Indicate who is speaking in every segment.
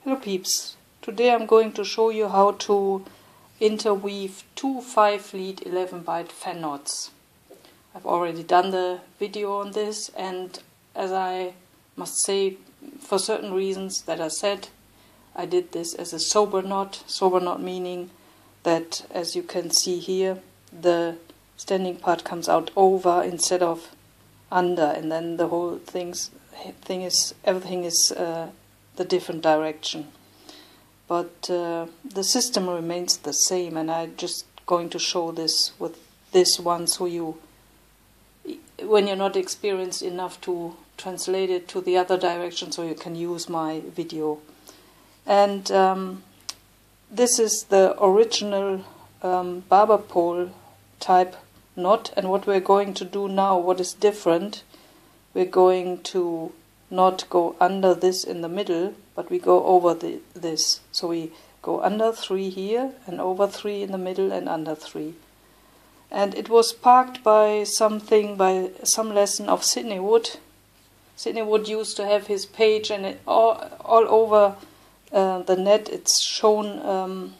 Speaker 1: Hello peeps, today I'm going to show you how to interweave two 5-lead 11-byte fan knots. I've already done the video on this, and as I must say, for certain reasons that I said, I did this as a sober knot meaning that, as you can see here, the standing part comes out over instead of under, and then the whole everything is the different direction. But the system remains the same, and I'm just going to show this with this one, so you, when you're not experienced enough to translate it to the other direction, so you can use my video. And this is the original barber pole type knot, and what we're going to do now, what is different, we're going to not go under this in the middle, but we go over this. So we go under 3 here, and over 3 in the middle, and under 3. And it was sparked by some lesson of Sidney Wood. Sidney Wood used to have his page, and all over the net it's shown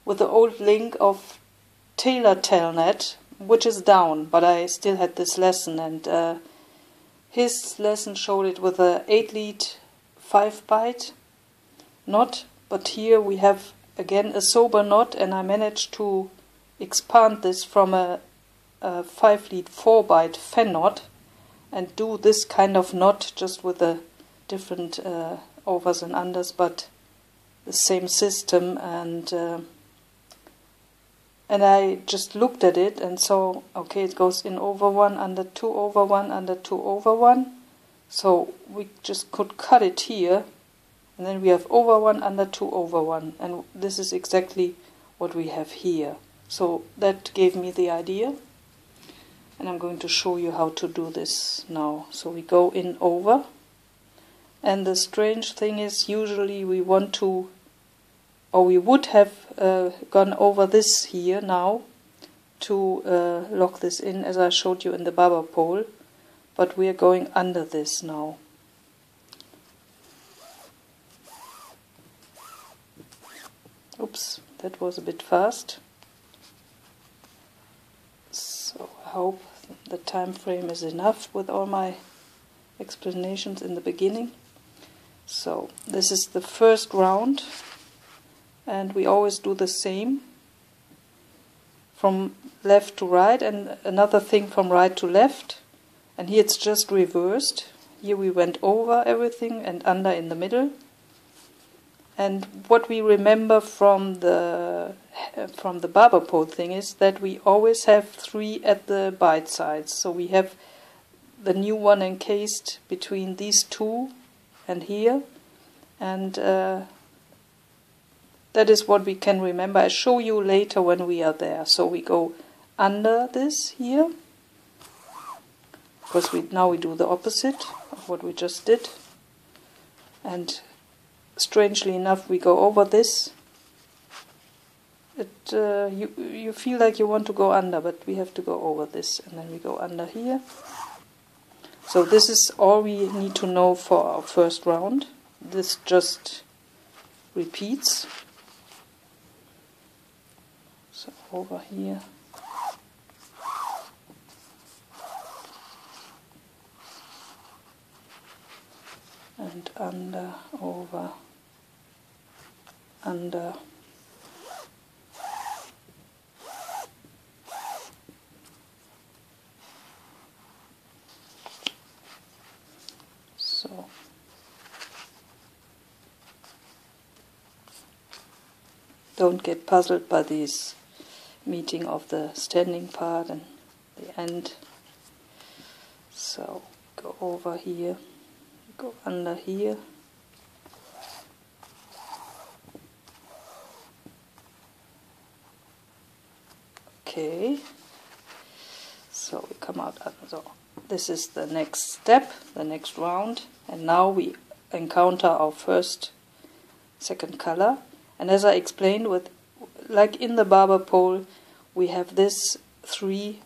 Speaker 1: with the old link of Taylor Telnet, which is down, but I still had this lesson, and his lesson showed it with a 8-lead 5-byte knot, but here we have again a sober knot, and I managed to expand this from a 5-lead 4-byte fan knot and do this kind of knot just with a different overs and unders, but the same system. And I just looked at it and saw, okay, it goes in over 1, under 2, over 1, under 2, over 1. So we just could cut it here, and then we have over 1, under 2, over 1. And this is exactly what we have here. So that gave me the idea, and I'm going to show you how to do this now. So we go in over, and the strange thing is, usually we want to, or we would have gone over this here now to lock this in, as I showed you in the barber pole, but we are going under this now. Oops, that was a bit fast. So I hope the time frame is enough with all my explanations in the beginning. So this is the first round, and we always do the same from left to right, and another thing from right to left. And here it's just reversed. Here we went over everything and under in the middle. And what we remember from the barber pole thing is that we always have 3 at the bite sides. So we have the new one encased between these 2 and here, and that is what we can remember. I show you later when we are there. So we go under this here, because now we do the opposite of what we just did. And strangely enough, we go over this. You feel like you want to go under, but we have to go over this, and then we go under here. So this is all we need to know for our first round. This just repeats. So over here. And under, over, under. So don't get puzzled by this meeting of the standing part and the end. So go over here, go under here, okay, so we come out. So this is the next step, the next round, and now we encounter our second color. And as I explained, like in the barber pole, we have this 3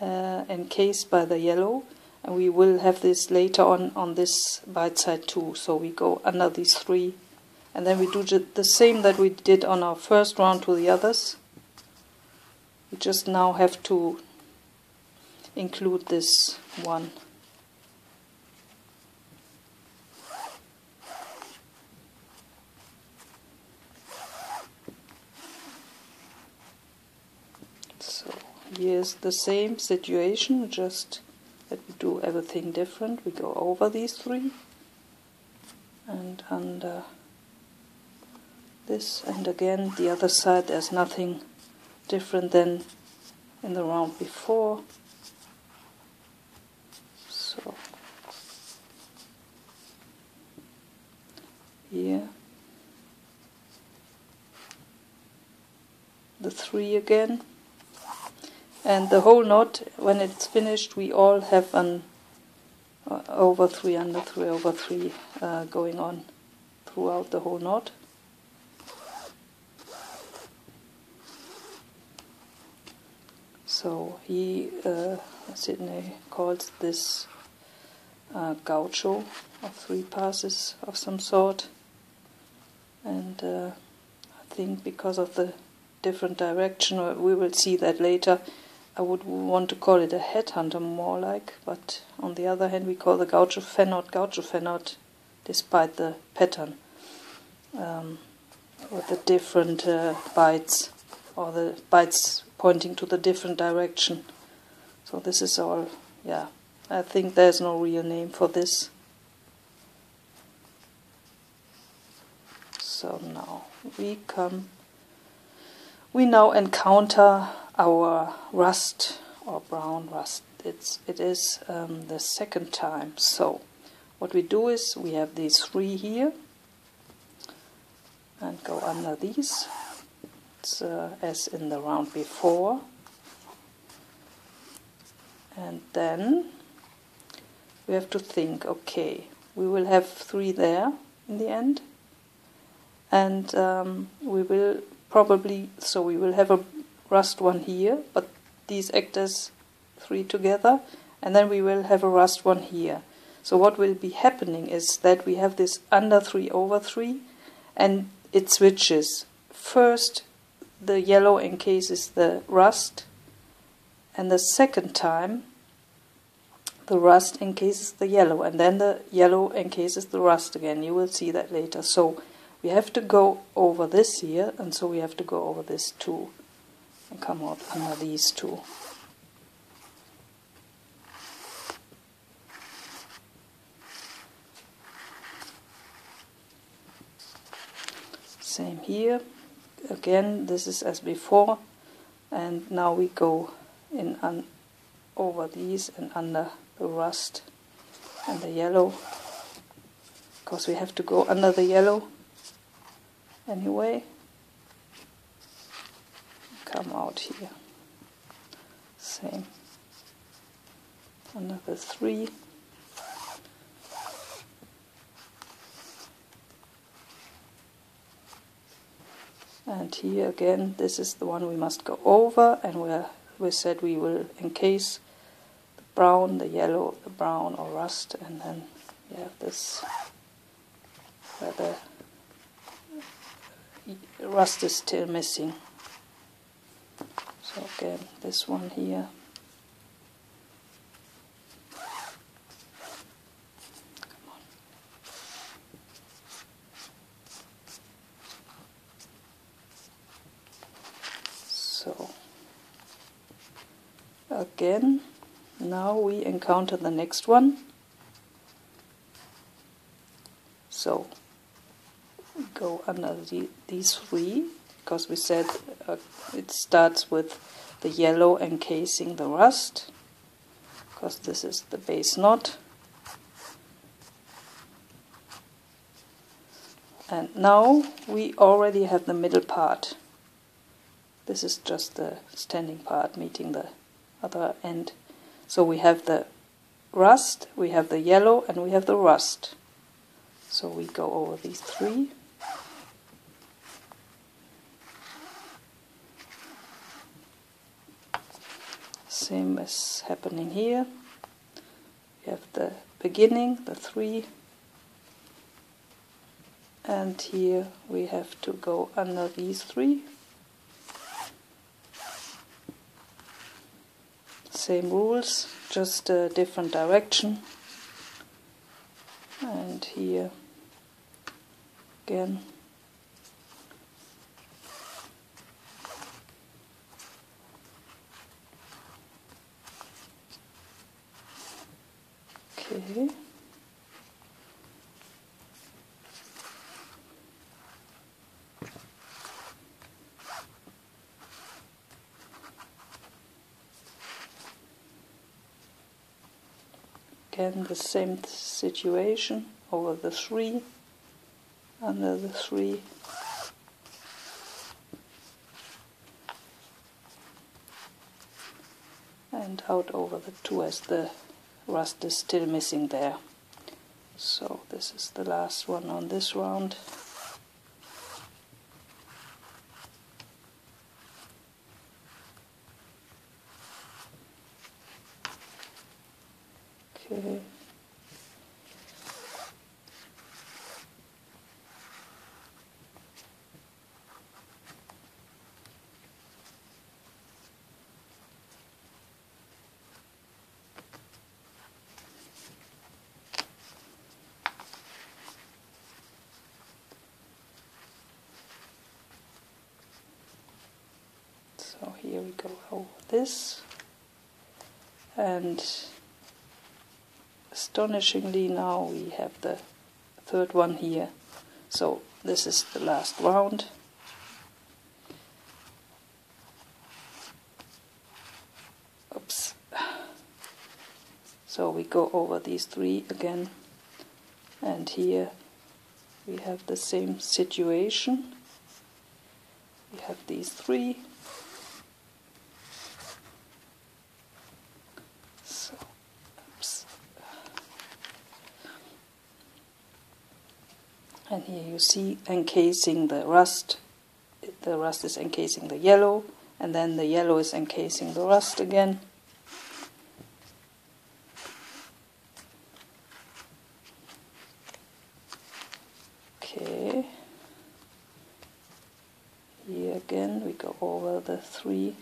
Speaker 1: encased by the yellow, and we will have this later on this bite side too. So we go under these 3 And then we do the same that we did on our first round to the others. We just now have to include this one. So here's the same situation, just that we do everything different. We go over these three and under this, and again the other side, there's nothing different than in the round before. So here the three again, and the whole knot, when it's finished, we all have an over 3, under 3, over 3 going on throughout the whole knot. So Sidney calls this gaucho, of 3 passes of some sort, and I think because of the different direction, or we will see that later, I would want to call it a headhunter more like, but on the other hand we call the gaucho fennot despite the pattern, with the different bites, or the bites pointing to the different direction. So this is all, yeah, I think there's no real name for this. So now we now encounter our rust, or brown rust. It is the second time. So what we do is we have these 3 here and go under these. It's as in the round before, and then we have to think, okay, we will have 3 there in the end, and we will probably, so we will have a rust one here, but these act as 3 together, and then we will have a rust one here. So what will be happening is that we have this under 3 over 3, and it switches. First the yellow encases the rust, and the second time the rust encases the yellow, and then the yellow encases the rust again. You will see that later. So we have to go over this here, and so we have to go over this too and come out under these 2. Same here. Again, this is as before, and now we go in over these and under the rust and the yellow, because we have to go under the yellow anyway. Come out here. Same. Under the 3. And here again, this is the one we must go over, and we said we will encase the brown, the yellow, the brown or rust, and then we have this where the rust is still missing. So again, this one here. So again, now we encounter the next one. So we go under these 3, because we said it starts with the yellow encasing the rust, because this is the base knot. And now we already have the middle part. This is just the standing part meeting the other end. So we have the rust, we have the yellow, and we have the rust. So we go over these 3. Same as happening here. We have the beginning, the 3, and here we have to go under these 3. Same rules, just a different direction. And here again. Okay. Again the same situation, over the 3, under the 3. And out over the 2 as the rust is still missing there. So this is the last one on this round. Okay. So here we go over this, and astonishingly now we have the 3rd one here. So this is the last round. Oops. So we go over these 3 again, and here we have the same situation. We have these 3. So, oops. And here you see encasing the rust. The rust is encasing the yellow, and then the yellow is encasing the rust again. Okay. Here again we go over the 3.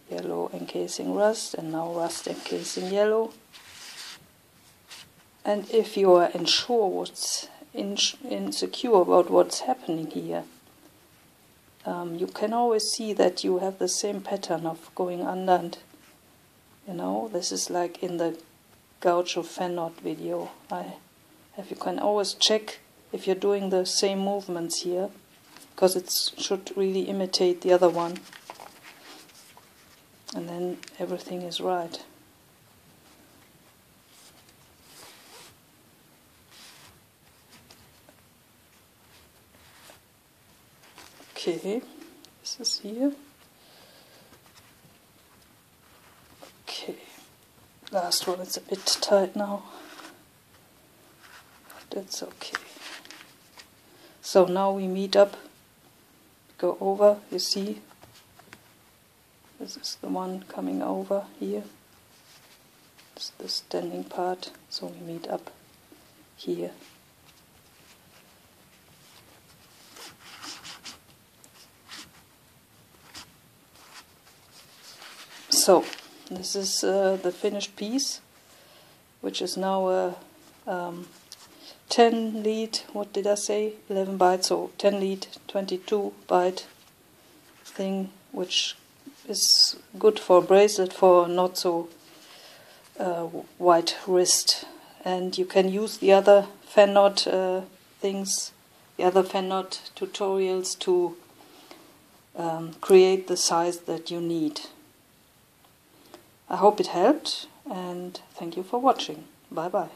Speaker 1: Yellow encasing rust, and now rust encasing yellow. And if you are insecure about what's happening here, you can always see that you have the same pattern of going under, and this is like in the Gaucho fan knot video. You can always check if you're doing the same movements here, because it should really imitate the other one. And then everything is right. Okay, this is here. Okay, last one is a bit tight now. That's okay. So now we meet up, go over, you see. This is the one coming over here. This is the standing part, so we meet up here. So, this is the finished piece, which is now a 10 lead, what did I say, 11 byte, so 10 lead, 22 byte thing, which is good for a bracelet for not so wide wrist. And you can use the other fan knot things, the other fan knot tutorials to create the size that you need. I hope it helped, and thank you for watching. Bye bye.